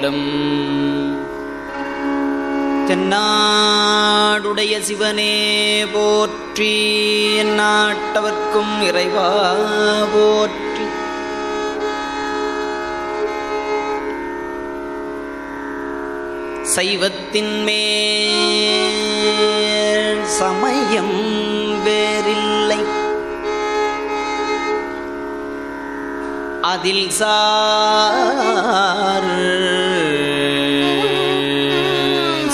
திருச்சிற்றம்பலம். தென்னாடுடைய சிவனே போற்றி, எந்நாட்டவர்க்கும் இறைவா போற்றி. சைவத்தின் மேல் சமயம் வேறில்லை, அதில் சார்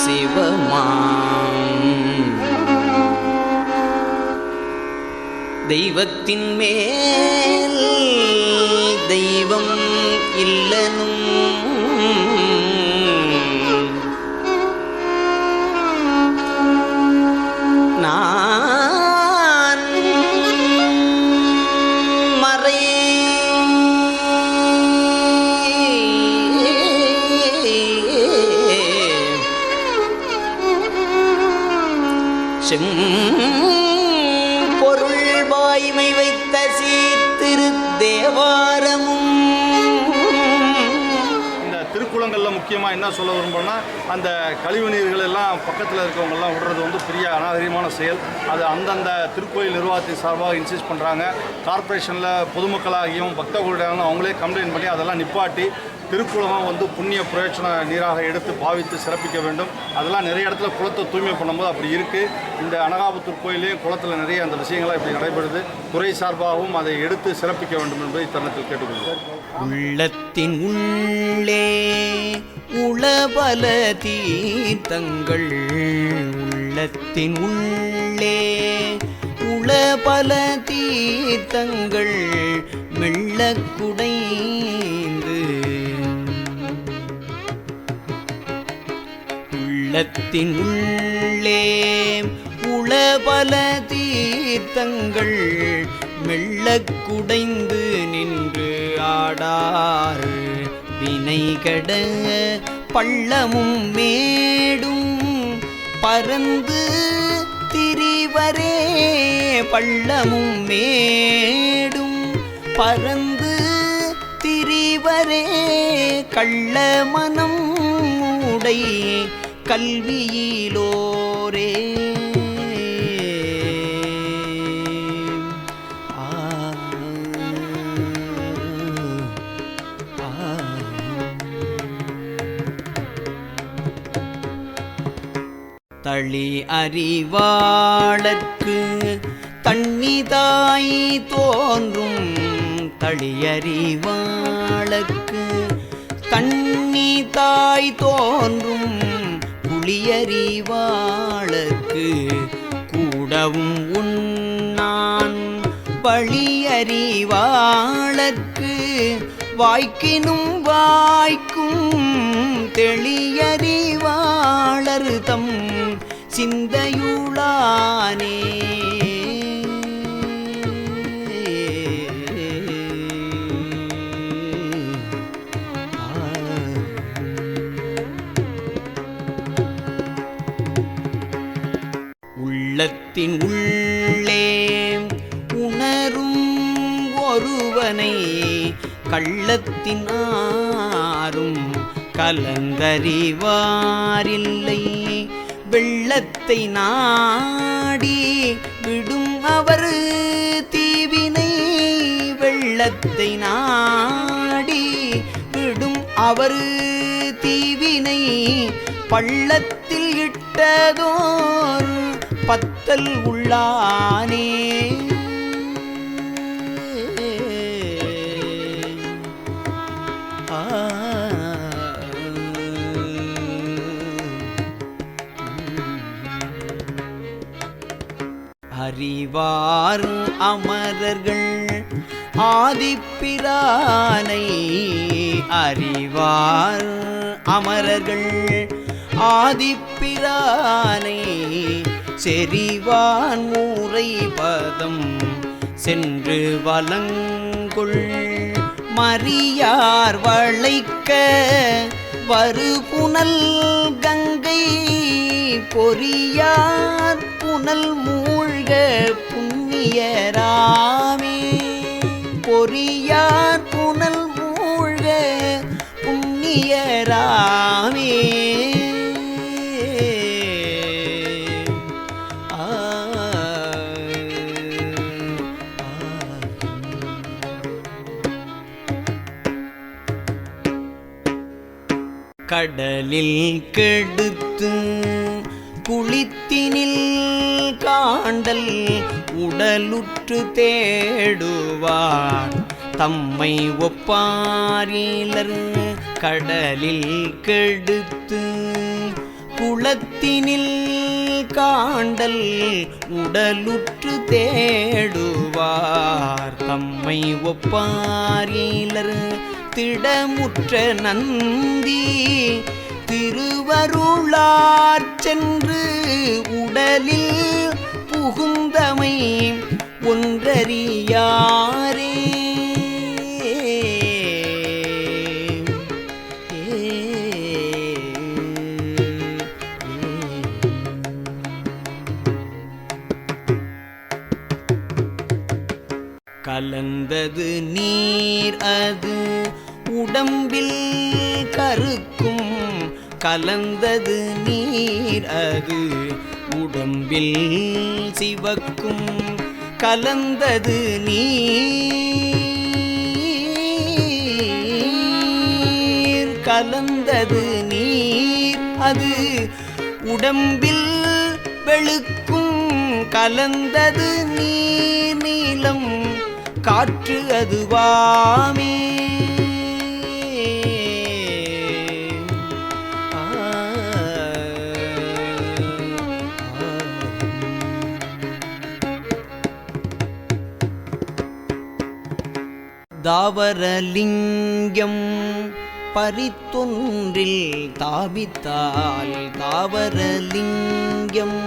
சிவமாம். தெய்வத்தின் மேல் தெய்வம் இல்லனும் நான் மறை பொருள் வாய்மை வைத்த சீர்திரு தேவாரமும். இந்த திருக்குளங்களில் முக்கியமாக என்ன சொல்ல விரும்புகிறோன்னா, அந்த கழிவு நீர்கள் எல்லாம் பக்கத்தில் இருக்கவங்கெல்லாம் விடுறது பெரிய அநாகரிகமான செயல். அது அந்தந்த திருக்கோயில் நிர்வாகத்தின் சார்பாக இன்சிஸ்ட் பண்ணுறாங்க. கார்ப்பரேஷனில் பொதுமக்களாகியும் பக்தர்களுடையாலும் அவங்களே கம்ப்ளைண்ட் பண்ணி அதெல்லாம் நிப்பாட்டி திருக்குளம் புண்ணிய பிரயோஜன நீராக எடுத்து பாவித்து சிறப்பிக்க வேண்டும். அதெல்லாம் நிறைய இடத்துல குளத்தை தூய்மை பண்ணும்போது அப்படி இருக்குது. இந்த அனகாபுத்தூர் கோயிலையும் குளத்தில் நிறைய அந்த விஷயங்களாக இப்படி நடைபெறுது. துறை சார்பாகவும் அதை எடுத்து சிறப்பிக்க வேண்டும் என்பதை தருணத்தில் கேட்டுக்கொள்கிறேன். உள்ளத்தின் உள்ளே உளபல தீர்த்தங்கள், உள்ளத்தின் உள்ளே உளபல தீர்த்தங்கள் மெல்ல குடைந்து, உள்ளத்தின் உள்ளே உளபல தீர்த்தங்கள் மெல்ல குடைந்து நின்று ஆடார் வினைகட பள்ளமும் மேடும் பரந்து திரிவரே. பள்ளமும் மேடும் பரந்து திரிவரே, கள்ள மனம் உடை கல்வியிலோரே. தளி அறிவாளர்க்கு தண்ணிதாய் தோன்றும், தளியறிவாளர்க்கு தண்ணிதாய் தோன்றும், புளியறிவாளர்க்கு கூடவும் உண்ணான், வழியறிவாளர்க்கு வாய்க்கினும் வாய்க்கும், தெளியறிவாளர் தம் சிந்தையுளானே. உள்ளத்தின் உள்ளே உணரும் ஒருவனை கள்ளத்தின் ஆரும் கலந்தறிவாரில்லை. வெள்ளத்தை நாடி விடும் அவர் தீவினை, வெள்ளத்தை நாடி விடும் அவர் தீவினை, பள்ளத்தில் இட்டதோர் பத்தல் உள்ளானே. அறிவார் அமரர்கள் ஆதிப்பிரானை, அறிவார் அமரர்கள் ஆதிப்பிரானை, செறிவான் மூரை பதம் சென்று வலங்குள், மறியார் வளைக்க வருபுனல் கங்கை, பொறியார் புனல் மூழ்க புண்ணியராமே. பொறியார் புனல் மூழ்க புண்ணிய வேதியராமே கடலில் கெடுத்து குளித்தினில் காண்டல் உடலுற்று தேடுவார் தம்மை ஒப்பாரிலர் கடலில் கெடுத்து குளத்தினில் காண்டல் உடலுற்று தேடுவார் தம்மை ஒப்பாரிலர் திடமுற்ற நந்தி திருவருளார் சென்று உடலில் புகுந்தமை ஒன்றறியாரே கலந்தது நீர் அது உடம்பில் கருக்கும் கலந்தது நீர் அது உடம்பில் சிவக்கும் கலந்தது நீர் கலந்தது நீர் அது உடம்பில் வெளுக்கும் கலந்தது நீர் நீலம் காற்று அதுவாமே தாவரலிங்கம் பரித்தொன்றில் தாபித்தால் தாவரலிங்கம்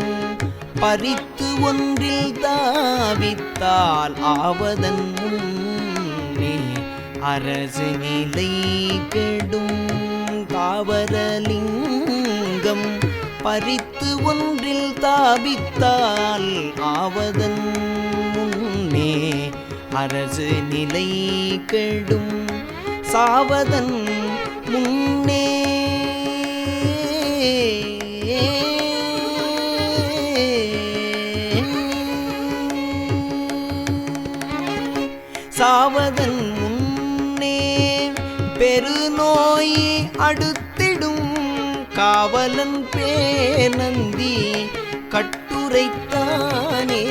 பறித்து ஒன்றில் தாவித்தால் ஆவதன் முன்னே அரசு நிலை கெடும் தாவரலிங்கம் பறித்து ஒன்றில் தாவித்தால் ஆவதன் முன்னே அரசு நிலை கெடும் சாவதன் முன்னே சாவதன் முன்னே பெருநோய் அடுத்திடும் காவலன் பேநந்தி கட்டுரைத்தானே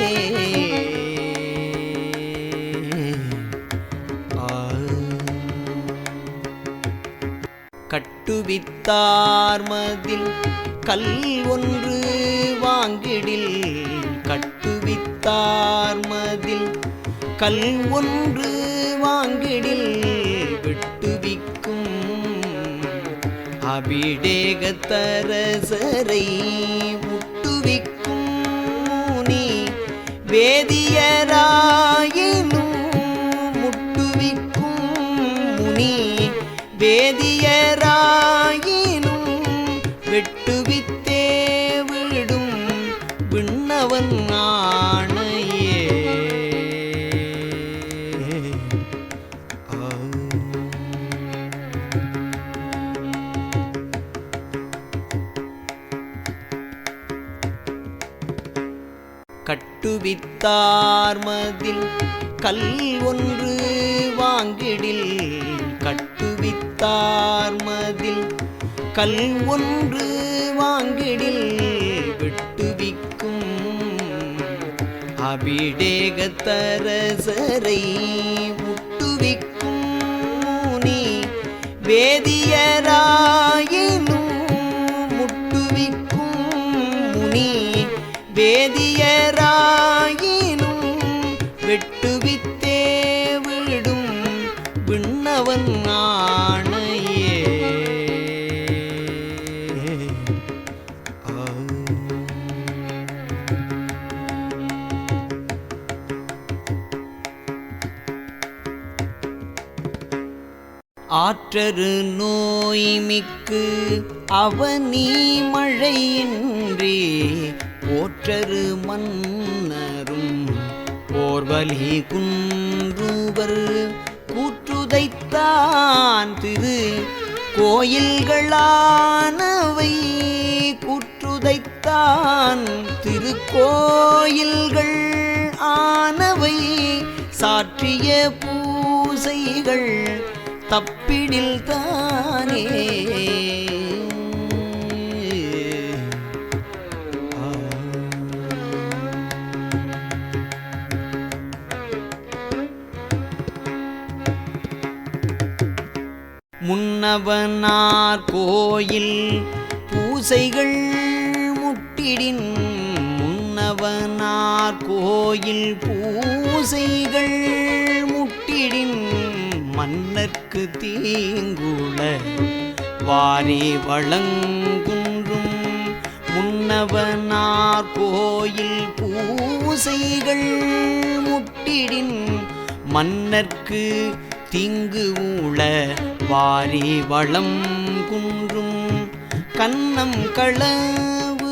கட்டுவித்தார்மதில் கல் ஒன்று வாங்கிடில் கட்டுவித்தார்மதில் கல் ஒன்று வாங்கிடில் விட்டுவிக்கும் அபிடேகத்தரசரை முட்டுவிக்கும் முனி வேதியராயினும் முட்டுவிக்கும் முனி வேதியராயினும் வெட்டுவித்தே விடும் விண்ணவன் ஆணையே கட்டுவித்தார்மதில் கல் ஒன்று வாங்கிடில் கட்டுவித்தார்மதில் கல் ஒன்று வாங்கிடில் விட்டுவிக்கும் அபிடேகத்தரசரை முட்டுவிக்கும் முனி வேதியராயினும் முட்டுவிக்கும் முனி வேதியராயினும் வெட்டுவித்தே விடும் விண்ணவன் ஆணையே ஆற்றரு நோய் மிக்கு அவனி மழையின்றி போற்றரு மன்னரும் போர்வலி குன்றுவர் கூற்றுதைத்தான் திரு கோயில்களானவை கூற்றுதைத்தான் திருக்கோயில்கள் ஆனவை சாற்றிய பூசைகள் தப்பிடில் தானே. முன்னவனார் கோயில் பூசைகள் முட்டிடின் முன்னவனார் கோயில் பூசைகள் முட்டிடின் மன்னர்க்கு தீங்குள வாரி வழங்குன்றும் முன்னவனார் கோயில் பூசைகள் முட்டிடின் மன்னர்க்கு தீங்கு ஊழ வாரி வளம் குன்றும் கன்னம் களவு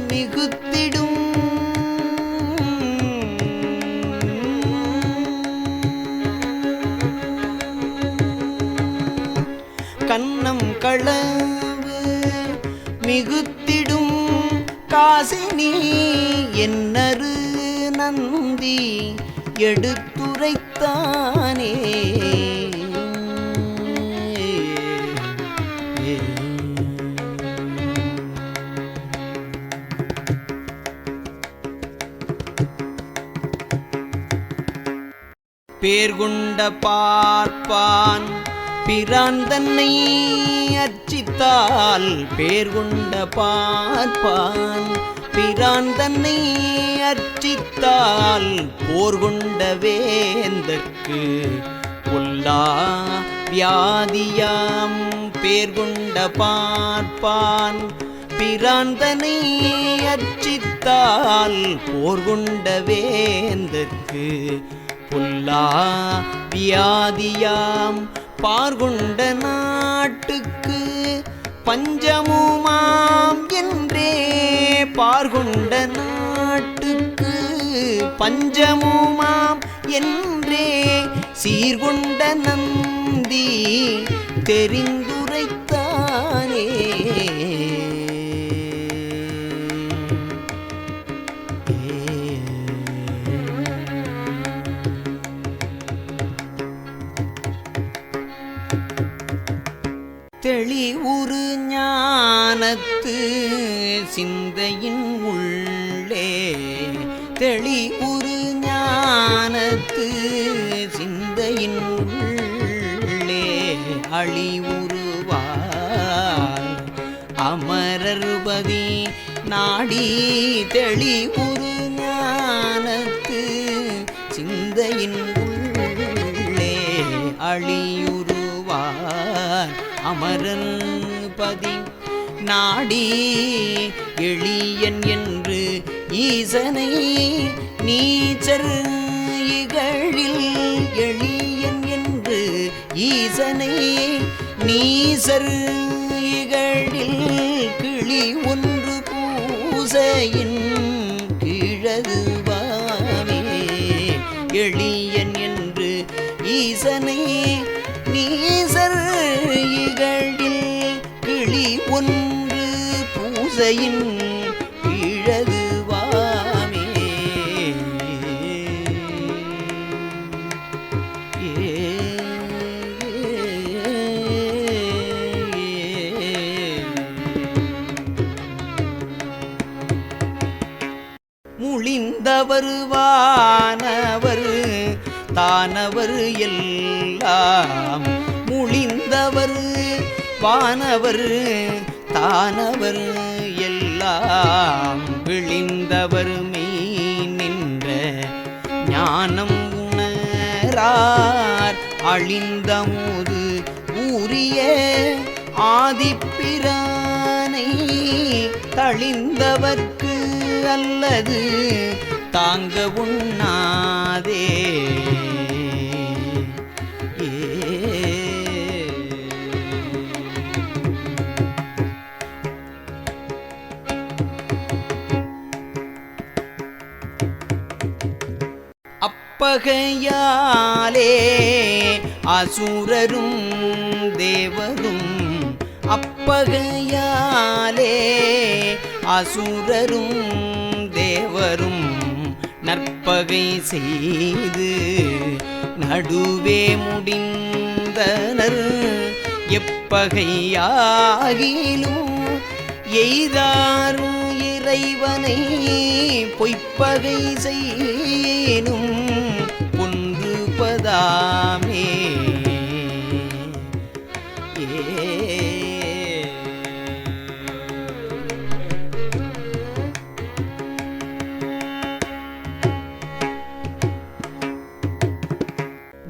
மிகுத்திடும் கன்னம் களவு மிகுத்திடும் காசினி என்னரு நந்தி எடுத்துரைத்தானே. பேர்கொண்ட பார்ப்பான் பிரான் தன்னை அர்ச்சித்தால் பேர்கொண்ட பார்ப்பான் பிரான் தன்னை அர்ச்சித்தால் போர்கொண்ட வேந்தற்கு பொல்லா வியாதியாம் பேர்கொண்ட பார்ப்பான் பிரான் தன்னை அர்ச்சித்தால் போர்கொண்ட வேந்தற்கு பொல்லா வியாதியாம் பார்கொண்ட நாட்டுக்கு பஞ்சமுமாம் என்றே பார்கொண்ட நாட்டுக்கு பஞ்சமுமாம் என்றே சீர்கொண்ட நந்தி தெரிந்துரைத்தானே. தெளிவுறு ஞானத்து சிந்தையின் உள்ளே தெளிவுறு ஞானத்து சிந்தையின் உள்ளே அழிவுருவார் அமரர்பதி நாடி தெளிவுறு ஞானத்து சிந்தையின் உள்ளே அழியுருவார் அமரர்பதி நாடி எளியன் என்று ஈசனை நீச்சர் இகழில் எளியன் என்று ஈசனை நீசர் இகழில் கிளி ஒன்று பூசையின் கிழதுவாமே எளியன் என்று ஈசனை நீசர் இகழில் கிளி ஒன்று பூசையின் கிழதுவாமே. முளிந்தவர் வானவர் தானவர் எல்லாம் முளிந்தவர் வானவர் தானவர் எல்லாம் விழிந்தவர் மெய் நின்ற ஞானம் உணரார் அழிந்தமுது ஊரிய ஆதிப்பிரானை தளிந்தவர்க்கு அல்லது தாங்க உண்ணாதே. அப்பகையாலே அசுரரும் தேவரும் அப்பகையாலே அசுரரும் தேவரும் நற்பகை செய்து நடுவே முடிந்தனர். எப்பகையாகிலும் எய்தாரும் இறைவனை பொய்ப்பகை செய்யினும் பொன்றுபதாமே.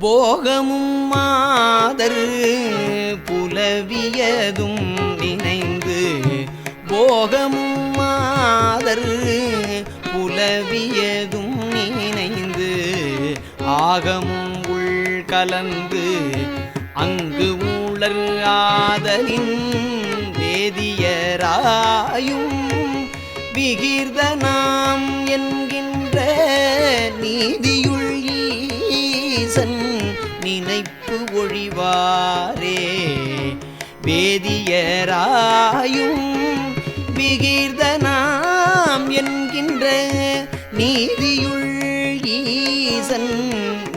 போகமும் மாதர் புலவியதும் நினைந்து போகமும் மாதர் புலவியதும் நினைந்து ஆகமும் உள் கலந்து அங்கு ஊழல் ஆதலின் வேதியராயும் விகிர்தனாம் என்கின்ற நீதியுள் ஈசன் நினைப்பு ஒழிவாரே. வேதியராயும் விகிர்தனாம் என்கின்ற நீதியுள் ஈசன்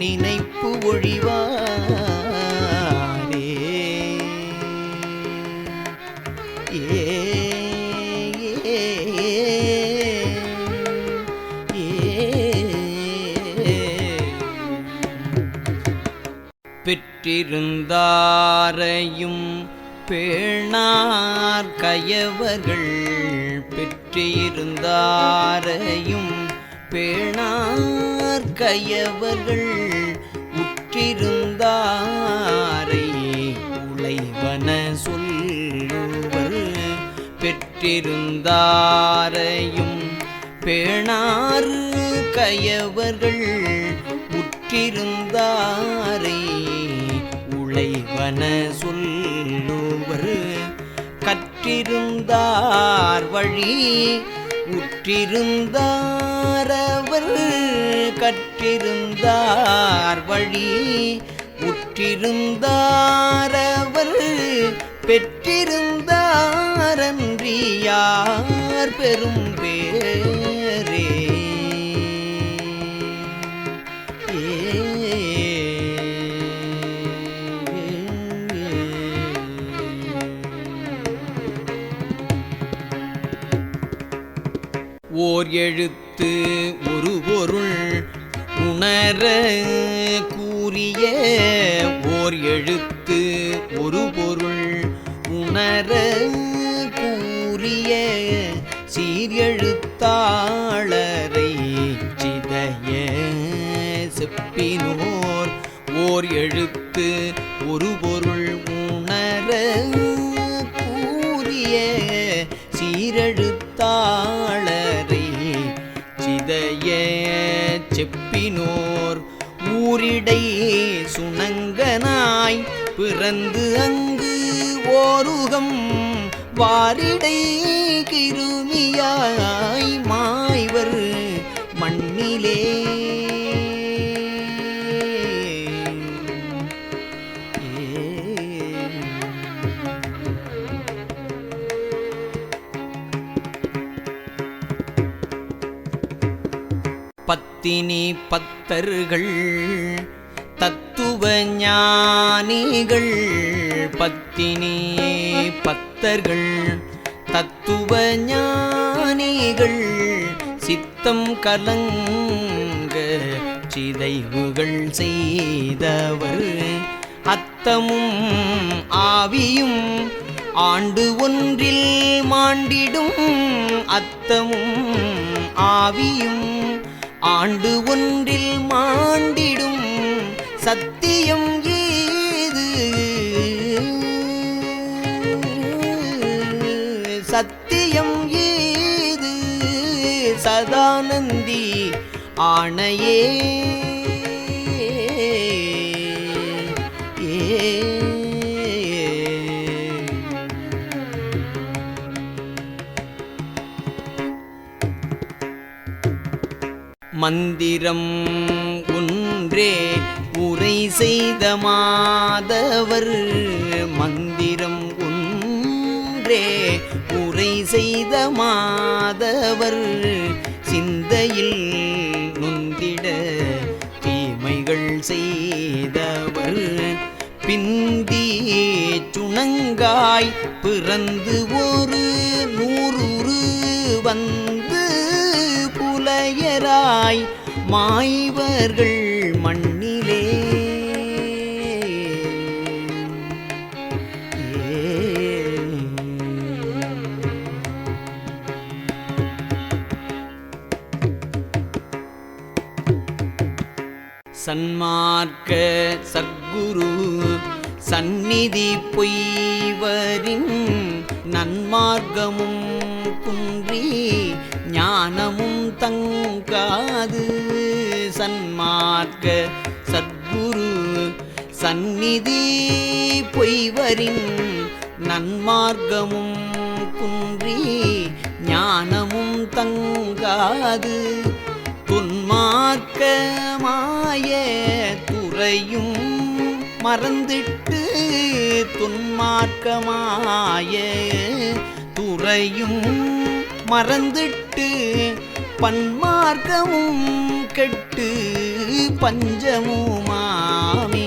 நினைப்பு ஒழிவாரே. பெற்றிருந்தாரையும் பேணார் கயவர்கள் பெற்றிருந்தாரையும் பேணார் கயவர்கள் உற்றிருந்தாரை உளைவன சொல்லுவர். பெற்றிருந்தாரையும் பேணார் கயவர்கள் உற்றிருந்தாரை உளைவன சொல்லுவர். கற்றிருந்தார் வழி உற்றிருந்தாரவர் கற்றிருந்தார் வழி உற்றிருந்தாரவர் பெற்றிருந்தாரன்றியார் பெரும் பேரே. ஓர் எழுத்து ஒரு பொருள் உணர கூறிய ஓர் எழுத்து ஒரு பொருள் உணர கூறிய சீர்எழுத்தாளரை சிதைய செப்பினோர். ஓர் எழுத்து ஒரு பொருள் உணர கூறிய சீரெழுத்தாளரை சிதைய செப்பினோர். ஊரிடை சுணங்கனாய் பிறந்து அங்கு ஓருகம் வாரிடை கிருமியாய் மாய்வர் மண்ணிலே. பத்தினி பத்தர்கள் தத்துவ ஞானிகள் பத்தினி பத்தர்கள் தத்துவ ஞானிகள் சித்தம் கலங்க சிதைவுகள் செய்தவர். அத்தமும் ஆவியும் ஆண்டு ஒன்றில் மாண்டிடும் அத்தமும் ஆவியும் ஆண்டு ஒன்றில் மாண்டிடும் சத்தியம் ஏது சத்தியம் ஏது சதானந்தி ஆணையே. மந்திரம் ஒன்றே உரை செய்த மாதவர் மந்திரம் ஒன்றே உரை செய்த மாதவர் சிந்தையில் நொந்திட தீமைகள் செய்தவர் பிந்தி சுணங்காய் பிறந்து ஒரு 100 வந்து புலையராய் மாய்வர்கள் மண்ணிலே. சன்மார்க்க சத்குரு சந்நிதி பொய்வரின் நன்மார்க்கமும் குன்றி ஞானமும் தங்காது. சன்மார்க்க சத்குரு சந்நிதி பொய்வரின் நன்மார்க்கமும் குன்றி ஞானமும் தங்காது. துன்மார்க்கமாய துறையும் மறந்திட்டு துன்மார்க்கமாய துறையும் மறந்திட்டு பன்மார்க்கமும் கெட்டு பஞ்சமுமாமே.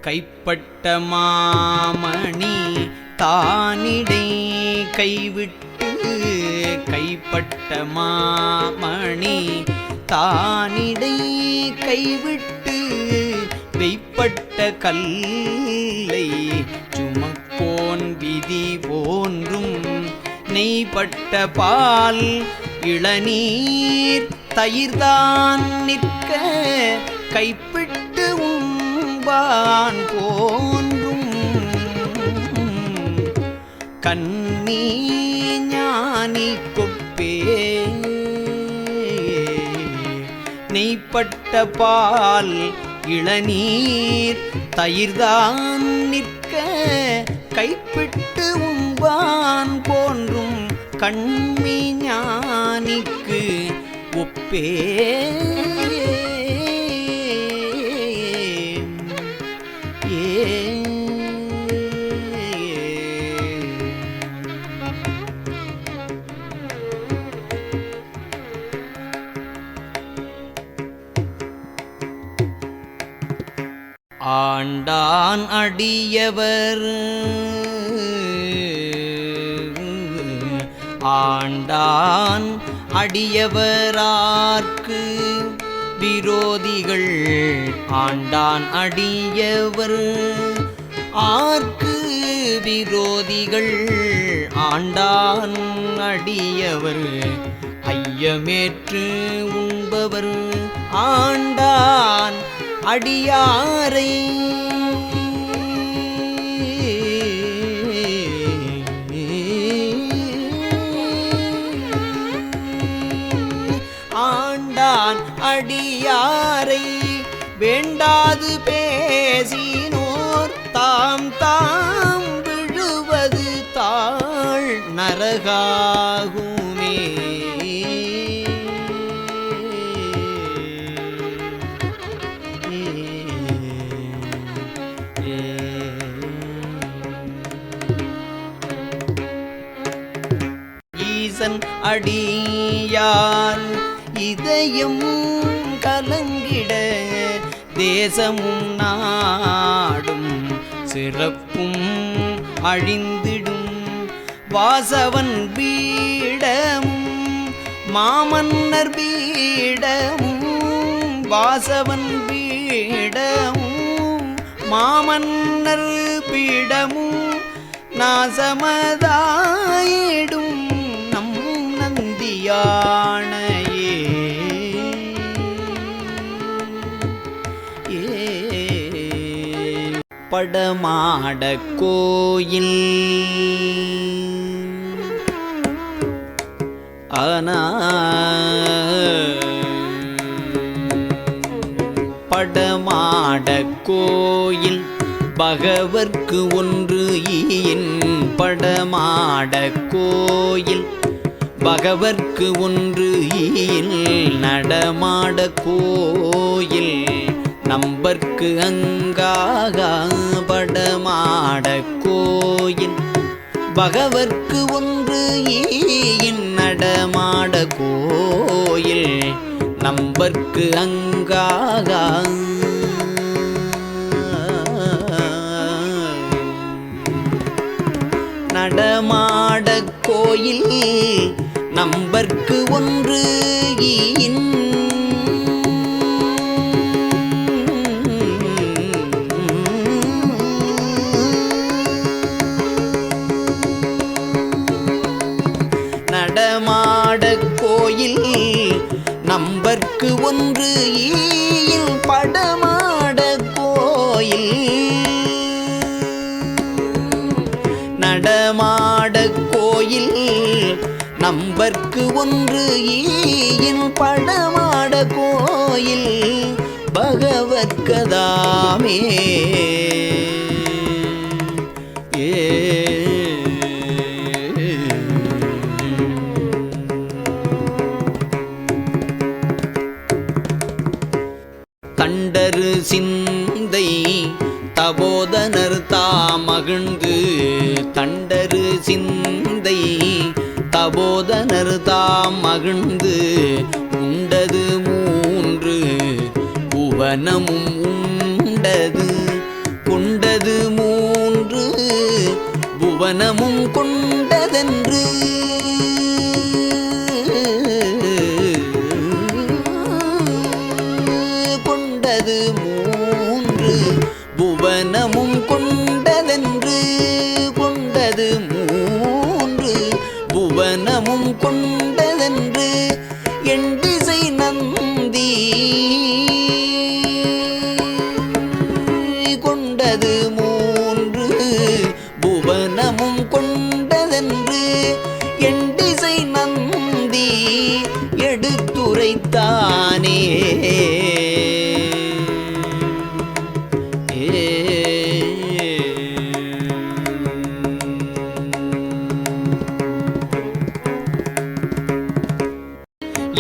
கைப்பட்ட மாமணி தானிடை கைவிட்டு கைப்பட்ட மாமணி தானிடை கைவிட்டு வெய்ப்பட்ட கல்லை சுமப்போன் விதி போன்றும் நெய்ப்பட்ட பால் இளநீர் தயிர்தான் நிற்க கைப்பிட்டு உண்பான் போன்றும் கண்ணி ஞானி கொப்பே. நெய்ப்பட்ட பால் இளநீர் தயிர்தான் நிற்க கைப்பிட்டு உண்பான் போன்றும் கண்மி ஞானிக்கு ஒப்பே. ஆண்டான் அடியவர் ஆண்டான் அடியவரார்க்கு விரோதிகள் ஆண்டான் அடியவர் ஆர்க்கு விரோதிகள் ஆண்டான் அடியவர் ஐயமேற்று உண்பவர் ஆண்டான் அடியாரை ஆண்டான் அடியாரை வேண்டாது பேசினோர் தாம் தாம் விழுவது தாழ் நரகாகுமே. ஈசன் அடியார் இதயம் கலங்கிட தேசமும் நாடும் சிறப்பும் அழிந்திடும் வாசவன் பீடமும் மாமன்னர் பீடமும் வாசவன் பீடமும் மாமன்னர் பீடமும் நாசமதாயிடும் நம் நந்தியானையே. படமாட கோயில் படமாட கோயில் பகவர்க்கு ஒன்று ஈயின் படமாட கோயில் பகவர்க்கு ஒன்று ஈயில் நடமாட கோயில் நம்பர்க்கு அங்காக படமாட கோயில் பகவர்க்கு ஒன்று ஈயின் நடமாட கோயில் நம்பர்க்கு அங்காக நடமாட கோயில் நம்பர்க்கு ஒன்று ஈயின் நடமாட கோயில் நம்பர்க்கு ஒன்று ஈயில் படமாட கோயில் நடமாட கோயில் நம்பர்க்கு ஒன்று ஈயின் படமாட கோயில் பகவத்கதாமே தண்டரு சிந்தை தபோதனர் தாமகிழ்ந்து தண்டரு சிந்தை தபோதனர் தாமகிழ்ந்து உண்டது மூன்று புவனமும் உண்டது கொண்டது மூன்று புவனமும் கொண்டதென்று கொண்டது மூன்று புவனமும் கொண்டதென்று கொண்டது மூன்று புவனமும் கொண்டதென்று எண்டிசை நந்தி கொண்டது மூன்று புவனமும் கொண்டதென்று எண்டிசை நந்தி எடுத்துரைத்தானே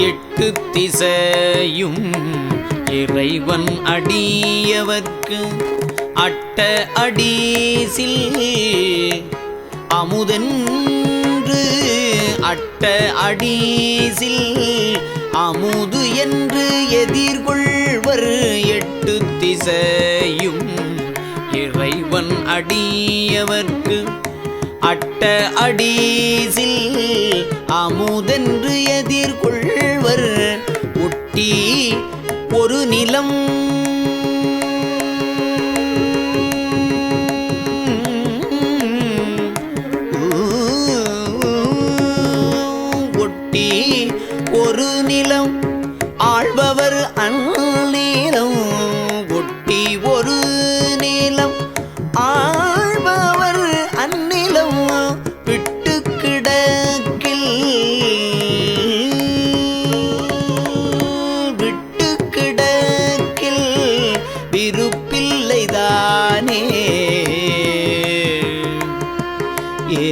எட்டு திசையும் இறைவன் அடியவர்க்கு அட்ட அடீசில் அமுதென்று அட்ட அடீசில் அமுது என்று எதிர்கொள்வர் எட்டு திசையும் இறைவன் அடியவர்க்கு அட்ட அடீசில் அமுதென்று எதிர்கொள்வர் ஒட்டி ஒரு நிலம் ஒட்டி ஒரு நிலம் ஆள்பவர் அந்நிலம் ஒட்டி ஒரு நிலம் ஆள்பவர் அந்நிலம் விட்டு கிடக்கில் விட்டு கிடக்கில் விருப்பில்லைதானே ஏ